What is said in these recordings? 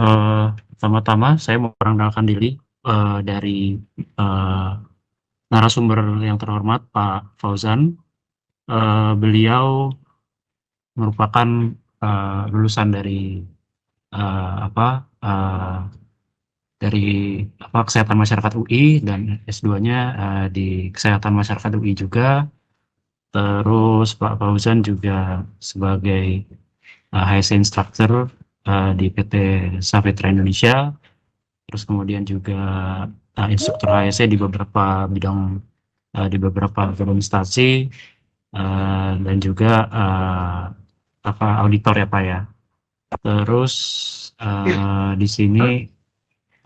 Eh, Pertama-tama saya mau perkenalkan diri dari eh, narasumber yang terhormat Pak Fauzan. Beliau merupakan lulusan apa eh, dari Kesehatan Masyarakat UI dan S2-nya di Kesehatan Masyarakat UI juga. Terus Pak Fauzan juga sebagai HSC Instructor di PT Safetra Indonesia. Terus kemudian juga instruktur HSE di beberapa bidang di beberapa gedung instansi dan juga auditor ya Pak ya. Terus di sini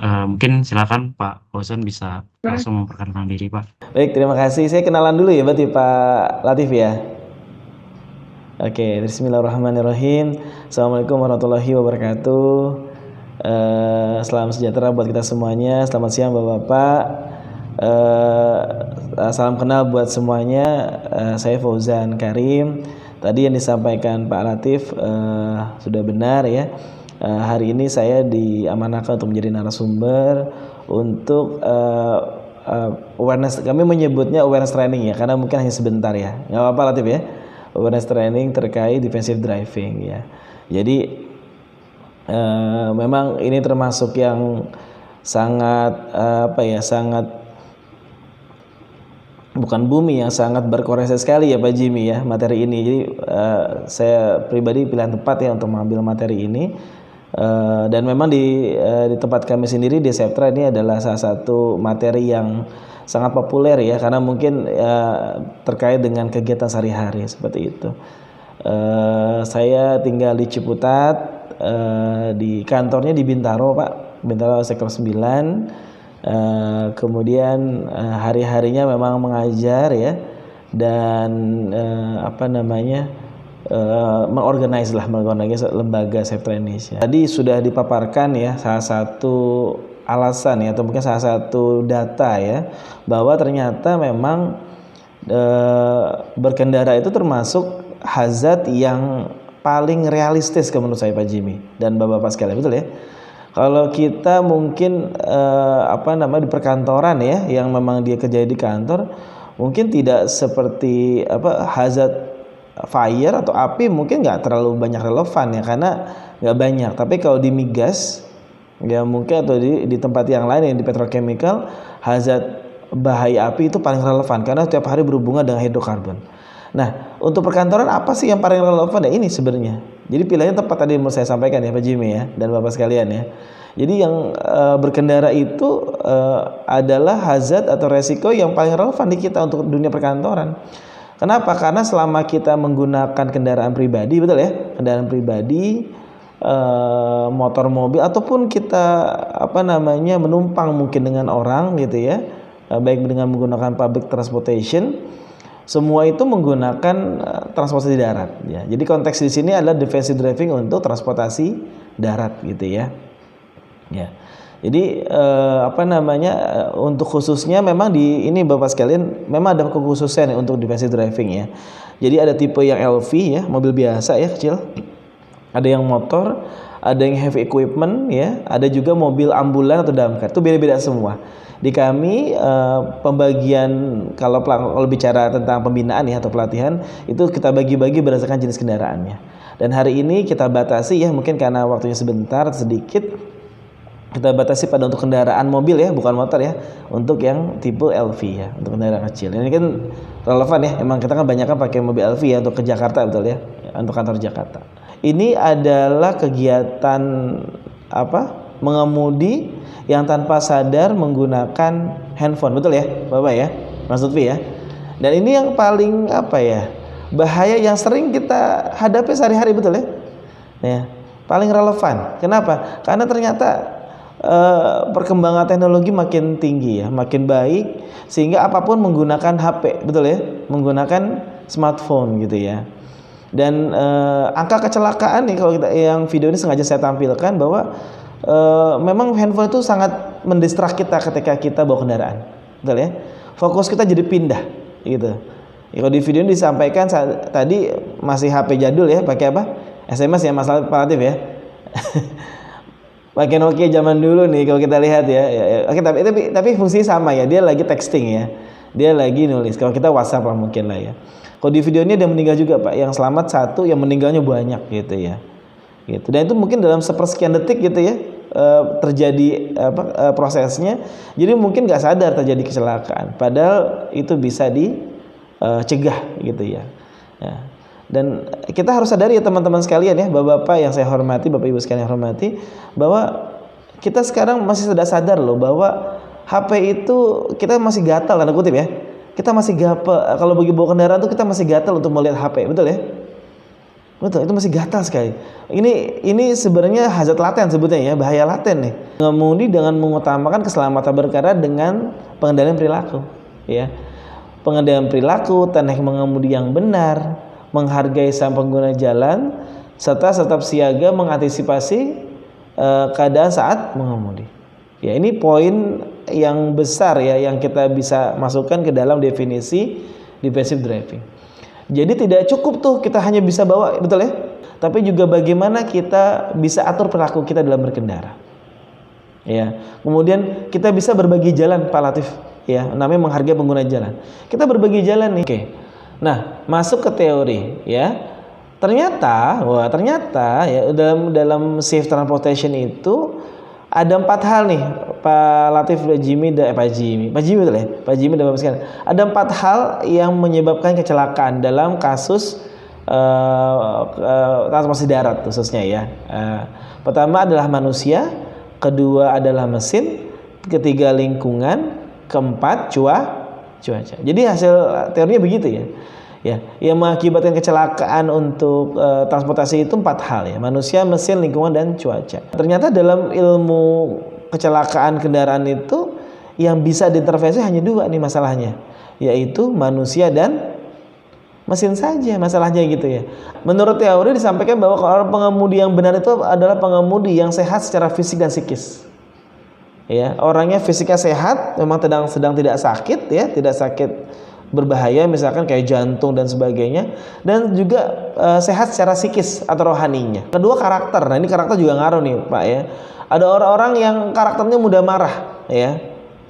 mungkin silakan Pak Fauzan bisa langsung memperkenalkan diri Pak. Baik, terima kasih. Saya kenalan dulu ya berarti Pak Latif ya. Oke, bismillahirrahmanirrahim. Assalamualaikum warahmatullahi wabarakatuh. Salam sejahtera buat kita semuanya. Selamat siang Bapak-Bapak. Salam kenal buat semuanya. Saya Fauzan Karim. Tadi yang disampaikan Pak Latif sudah benar ya. Hari ini saya diamanahkan untuk menjadi narasumber untuk awareness. Kami menyebutnya awareness training ya, karena mungkin hanya sebentar ya. Nggak apa-apa Latif ya. Awareness training terkait defensive driving ya. Jadi memang ini termasuk yang sangat sangat bukan bumi, yang sangat berkoreksi sekali ya Pak Jimmy ya materi ini. Jadi saya pribadi pilihan tepat ya untuk mengambil materi ini. Dan memang di tempat kami sendiri di Septra ini adalah salah satu materi yang sangat populer ya, karena mungkin terkait dengan kegiatan sehari-hari seperti itu. Saya tinggal di Ciputat, di kantornya di Bintaro Pak, Bintaro sektor 9. Kemudian hari-harinya memang mengajar ya, dan mengorganize lembaga Septra Indonesia. Tadi sudah dipaparkan ya salah satu alasan ya, atau mungkin salah satu data ya, bahwa ternyata memang berkendara itu termasuk hazard yang paling realistis menurut saya Pak Jimmy dan Bapak-bapak sekalian, betul ya. Kalau kita mungkin di perkantoran ya, yang memang dia kerja di kantor, mungkin tidak seperti hazard fire atau api, mungkin nggak terlalu banyak relevan ya, karena nggak banyak. Tapi kalau di migas ya mungkin, atau di tempat yang lain yang di petrochemical, hazard bahaya api itu paling relevan karena setiap hari berhubungan dengan hidrokarbon. Nah, untuk perkantoran apa sih yang paling relevan ya ini sebenarnya. Jadi pilihannya tepat tadi mau saya sampaikan ya Pak Jimmy ya dan Bapak sekalian ya. Jadi yang berkendara itu adalah hazard atau resiko yang paling relevan di kita untuk dunia perkantoran. Kenapa? Karena selama kita menggunakan kendaraan pribadi, betul ya, kendaraan pribadi, motor, mobil, ataupun kita menumpang mungkin dengan orang gitu ya, baik dengan menggunakan public transportation, semua itu menggunakan transportasi darat ya. Jadi konteks di sini adalah defensive driving untuk transportasi darat gitu ya. Ya. Jadi untuk khususnya memang di ini Bapak sekalian, memang ada kekhususan ya untuk defensive driving ya. Jadi ada tipe yang LV ya, mobil biasa ya kecil. Ada yang motor, ada yang heavy equipment ya, ada juga mobil ambulan atau damkar. Itu beda-beda semua. Di kami pembagian kalau bicara tentang pembinaan ya atau pelatihan, itu kita bagi-bagi berdasarkan jenis kendaraannya. Dan hari ini kita batasi ya, mungkin karena waktunya sebentar sedikit, kita batasi pada untuk kendaraan mobil ya, bukan motor ya, untuk yang tipe LV ya, untuk kendaraan kecil. Ini kan relevan ya, emang kita kan banyak kan pakai mobil LV ya untuk ke Jakarta, betul ya, untuk kantor Jakarta. Ini adalah kegiatan mengemudi yang tanpa sadar menggunakan handphone, betul ya Bapak ya, Mas Lutfi ya. Dan ini yang paling bahaya yang sering kita hadapi sehari-hari, betul ya. Ya, paling relevan. Kenapa? Karena ternyata perkembangan teknologi makin tinggi ya, makin baik, sehingga apapun menggunakan HP, betul ya, menggunakan smartphone gitu ya. Dan angka kecelakaan nih, kalau kita yang video ini sengaja saya tampilkan bahwa memang handphone itu sangat mendistrak kita ketika kita bawa kendaraan, betul ya. Fokus kita jadi pindah gitu. Ya, kalau di video ini disampaikan tadi masih HP jadul ya, pakai SMS ya, masalah Pak Latif ya. Pakai Nokia zaman dulu nih kalau kita lihat ya. Oke, tapi fungsinya sama ya. Dia lagi texting ya. Dia lagi nulis. Kalau kita WhatsApp lah mungkin lah ya. Kalau di video ini ada meninggal juga Pak. Yang selamat 1, yang meninggalnya banyak gitu ya. Gitu. Dan itu mungkin dalam sepersekian detik gitu ya terjadi prosesnya. Jadi mungkin nggak sadar terjadi kecelakaan. Padahal itu bisa dicegah gitu ya. Dan kita harus sadari ya teman-teman sekalian ya, bapak-bapak yang saya hormati, bapak ibu sekalian yang hormati, bahwa kita sekarang masih sudah sadar loh bahwa HP itu kita masih gatal, tanda kutip ya. Kita masih gatal kalau bagi bawa kendaraan tuh kita masih gatal untuk melihat HP, betul ya? Betul, itu masih gatal sekali. Ini sebenarnya hazard laten sebutnya ya, bahaya laten nih. Mengemudi dengan mengutamakan keselamatan berkendara dengan pengendalian perilaku, ya. Pengendalian perilaku, teknik mengemudi yang benar, menghargai sang pengguna jalan, serta tetap siaga mengantisipasi keadaan saat mengemudi. Ya, ini poin yang besar ya yang kita bisa masukkan ke dalam definisi defensive driving. Jadi tidak cukup tuh kita hanya bisa bawa, betul ya? Tapi juga bagaimana kita bisa atur perilaku kita dalam berkendara. Ya. Kemudian kita bisa berbagi jalan, Pak Latif. Ya, namanya menghargai pengguna jalan. Kita berbagi jalan nih. Oke. Nah, masuk ke teori ya. Ternyata ya dalam safe transportation itu ada 4 hal nih, Pak Latif, Pak Jimmy dan Pak Jimmy betul ya? Pak Jimmy dan Bapak sekalian. Ada 4 hal yang menyebabkan kecelakaan dalam kasus transportasi darat khususnya ya. Pertama adalah manusia, kedua adalah mesin, ketiga lingkungan, keempat cuaca. Jadi hasil teorinya begitu ya. Ya, yang mengakibatkan kecelakaan untuk transportasi itu 4 hal ya, manusia, mesin, lingkungan, dan cuaca. Ternyata dalam ilmu kecelakaan kendaraan itu yang bisa diintervensi hanya 2 nih masalahnya, yaitu manusia dan mesin saja masalahnya gitu ya. Menurut teori disampaikan bahwa orang pengemudi yang benar itu adalah pengemudi yang sehat secara fisik dan psikis. Ya, orangnya fisiknya sehat, memang sedang tidak sakit ya, tidak sakit berbahaya misalkan kayak jantung dan sebagainya, dan juga sehat secara psikis atau rohaninya. Kedua, karakter. Nah, ini karakter juga ngaruh nih Pak ya. Ada orang-orang yang karakternya mudah marah ya.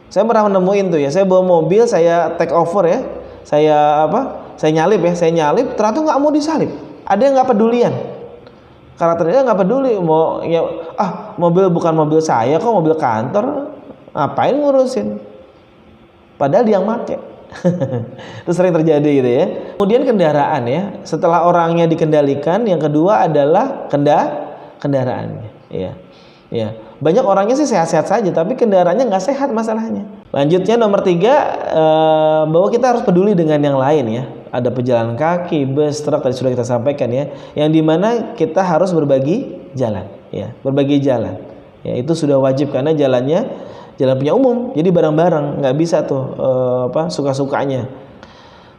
Saya pernah menemuin tuh ya, saya bawa mobil, saya take over ya, saya nyalip, ternyata nggak mau disalip. Ada yang nggak pedulian, karakternya nggak peduli, mau ya mobil bukan mobil saya kok, mobil kantor, ngapain ngurusin, padahal dia yang make. Itu sering terjadi gitu ya. Kemudian kendaraan ya, setelah orangnya dikendalikan, yang kedua adalah kendaraannya ya. Ya, banyak orangnya sih sehat-sehat saja, tapi kendaraannya nggak sehat masalahnya. Lanjutnya nomor 3, bahwa kita harus peduli dengan yang lain ya. Ada pejalan kaki, bus, truk, tadi sudah kita sampaikan ya, yang dimana kita harus berbagi jalan ya, berbagi jalan ya, itu sudah wajib karena jalan punya umum, jadi bareng-bareng, nggak bisa tuh suka-sukanya.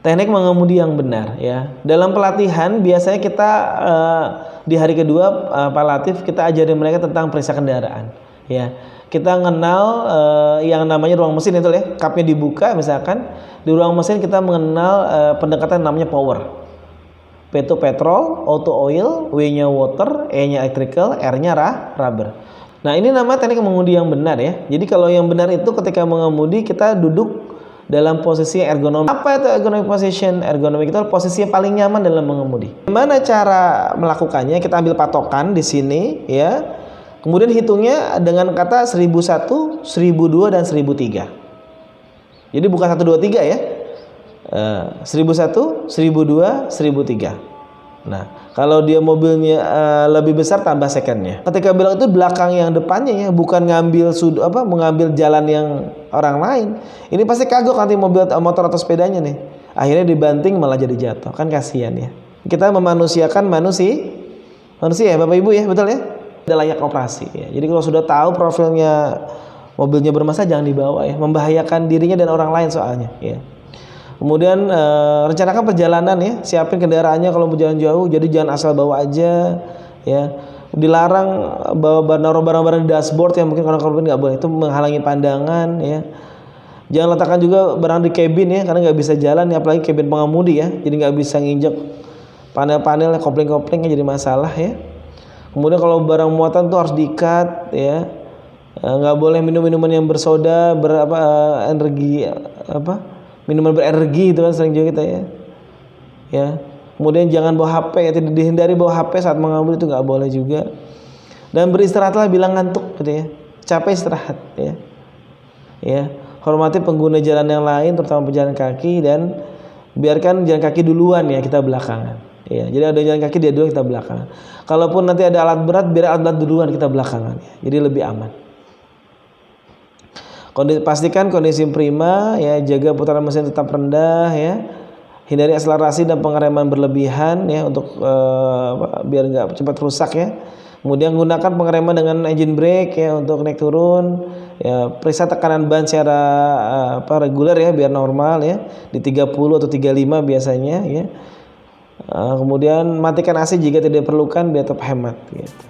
Teknik mengemudi yang benar ya, dalam pelatihan biasanya kita di hari kedua Pak Latif, kita ajarin mereka tentang periksa kendaraan ya. Kita mengenal yang namanya ruang mesin itu ya, kapnya dibuka misalkan. Di ruang mesin kita mengenal pendekatan namanya power. P itu petrol, O itu oil, W-nya water, E-nya electrical, R-nya rubber. Nah, ini nama teknik mengemudi yang benar ya. Jadi kalau yang benar itu ketika mengemudi kita duduk dalam posisi ergonomi. Apa itu ergonomic position? Ergonomik itu posisi yang paling nyaman dalam mengemudi. Gimana cara melakukannya? Kita ambil patokan di sini ya. Kemudian hitungnya dengan kata 1001, 1002 dan 1003. Jadi bukan 1 2 3 ya. 1001, 1002, 1003. Nah, kalau dia mobilnya lebih besar tambah secondnya. Ketika belok itu belakang yang depannya ya, bukan mengambil jalan yang orang lain. Ini pasti kagok nanti motor atau sepedanya nih. Akhirnya dibanting malah jadi jatuh. Kan kasihan ya. Kita memanusiakan manusia ya Bapak Ibu ya, betul ya? Udah layak operasi ya. Jadi kalau sudah tahu profilnya mobilnya bermasalah jangan dibawa ya, membahayakan dirinya dan orang lain soalnya ya. Kemudian rencanakan perjalanan ya, siapin kendaraannya kalau berjalan jauh, jadi jangan asal bawa aja ya. Dilarang naruh barang-barang di dashboard yang mungkin orang-orang nggak boleh, itu menghalangi pandangan ya. Jangan letakkan juga barang di kabin ya, karena nggak bisa jalan ya, apalagi kabin pengemudi ya, jadi nggak bisa nginjek panel-panelnya, kopling-koplingnya jadi masalah ya. Kemudian kalau barang muatan tuh harus diikat ya. Nggak boleh minum minuman yang bersoda, energi minuman berenergi itu kan sering juga kita ya. Ya. Kemudian jangan bawa HP ya, tidak dihindari bawa HP saat mengemudi itu nggak boleh juga. Dan beristirahatlah bila ngantuk gitu ya. Capek istirahat ya. Ya, hormati pengguna jalan yang lain terutama pejalan kaki dan biarkan jalan kaki duluan ya, kita belakangan. Ya, jadi ada jalan kaki dia dulu, kita belakangan. Kalaupun nanti ada alat berat, biar alat berat duluan, kita belakangan ya. Jadi lebih aman. Pastikan kondisi prima ya, jaga putaran mesin tetap rendah ya. Hindari akselerasi dan pengereman berlebihan ya untuk biar nggak cepat rusak ya. Kemudian gunakan pengereman dengan engine brake ya untuk naik turun. Ya, periksa tekanan ban secara reguler ya biar normal ya di 30 atau 35 biasanya ya. Kemudian matikan AC jika tidak diperlukan biar tetap hemat gitu.